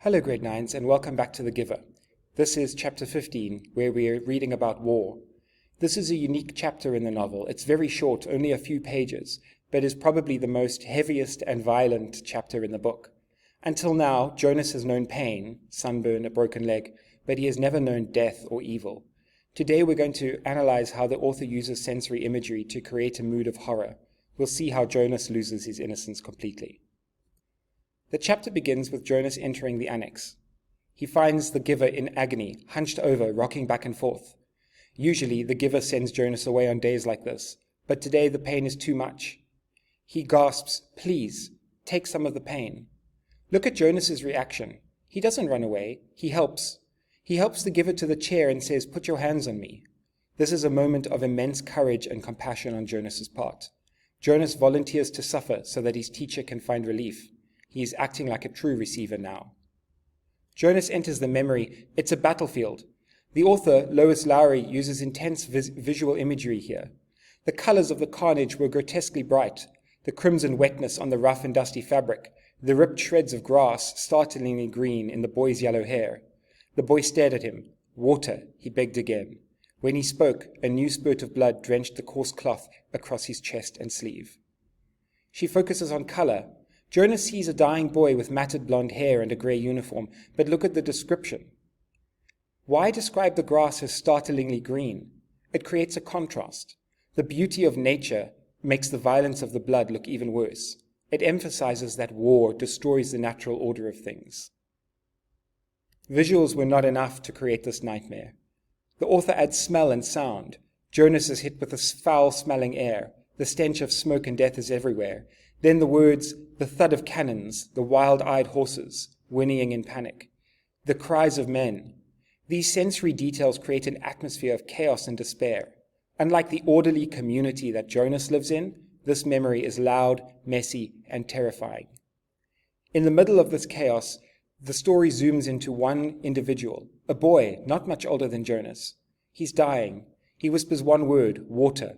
Hello grade 9s and welcome back to The Giver. This is chapter 15 where we are reading about war. This is a unique chapter in the novel. It's very short, only a few pages, but is probably the most heaviest and violent chapter in the book. Until now, Jonas has known pain, sunburn, a broken leg, but he has never known death or evil. Today we're going to analyze how the author uses sensory imagery to create a mood of horror. We'll see how Jonas loses his innocence completely. The chapter begins with Jonas entering the annex. He finds the Giver in agony, hunched over, rocking back and forth. Usually, the Giver sends Jonas away on days like this, but today the pain is too much. He gasps, "Please, take some of the pain." Look at Jonas's reaction. He doesn't run away, he helps. He helps the Giver to the chair and says, "Put your hands on me." This is a moment of immense courage and compassion on Jonas's part. Jonas volunteers to suffer so that his teacher can find relief. He is acting like a true receiver now. Jonas enters the memory. It's a battlefield. The author, Lois Lowry, uses intense visual imagery here. The colors of the carnage were grotesquely bright. The crimson wetness on the rough and dusty fabric. The ripped shreds of grass, startlingly green in the boy's yellow hair. The boy stared at him. "Water," he begged again. When he spoke, a new spurt of blood drenched the coarse cloth across his chest and sleeve. She focuses on color. Jonas sees a dying boy with matted blonde hair and a grey uniform, but look at the description. Why describe the grass as startlingly green? It creates a contrast. The beauty of nature makes the violence of the blood look even worse. It emphasizes that war destroys the natural order of things. Visuals were not enough to create this nightmare. The author adds smell and sound. Jonas is hit with this foul-smelling air. The stench of smoke and death is everywhere. Then the words, the thud of cannons, the wild-eyed horses, whinnying in panic, the cries of men. These sensory details create an atmosphere of chaos and despair. Unlike the orderly community that Jonas lives in, this memory is loud, messy, and terrifying. In the middle of this chaos, the story zooms into one individual, a boy not much older than Jonas. He's dying. He whispers one word, water.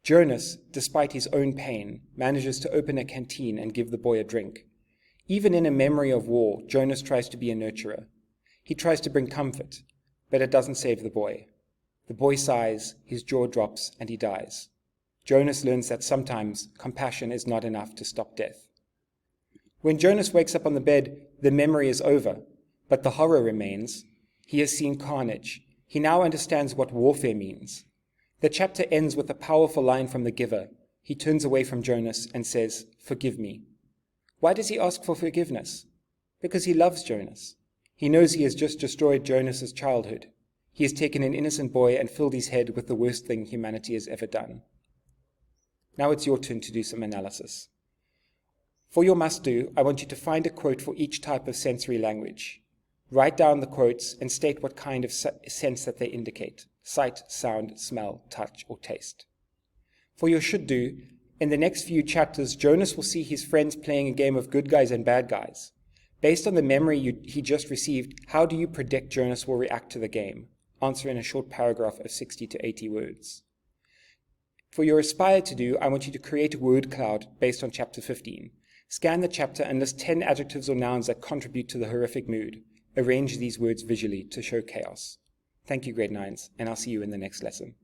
Jonas, despite his own pain, manages to open a canteen and give the boy a drink. Even in a memory of war, Jonas tries to be a nurturer. He tries to bring comfort, but it doesn't save the boy. The boy sighs, his jaw drops, and he dies. Jonas learns that sometimes compassion is not enough to stop death. When Jonas wakes up on the bed, the memory is over, but the horror remains. He has seen carnage. He now understands what warfare means. The chapter ends with a powerful line from the Giver. He turns away from Jonas and says, "Forgive me." Why does he ask for forgiveness? Because he loves Jonas. He knows he has just destroyed Jonas's childhood. He has taken an innocent boy and filled his head with the worst thing humanity has ever done. Now it's your turn to do some analysis. For your must-do, I want you to find a quote for each type of sensory language. Write down the quotes and state what kind of sense that they indicate. Sight, sound, smell, touch, or taste. For your should-do, in the next few chapters, Jonas will see his friends playing a game of good guys and bad guys. Based on the memory he just received, how do you predict Jonas will react to the game? Answer in a short paragraph of 60 to 80 words. For your aspire to do, I want you to create a word cloud based on chapter 15. Scan the chapter and list 10 adjectives or nouns that contribute to the horrific mood. Arrange these words visually to show chaos. Thank you, grade 9s, and I'll see you in the next lesson.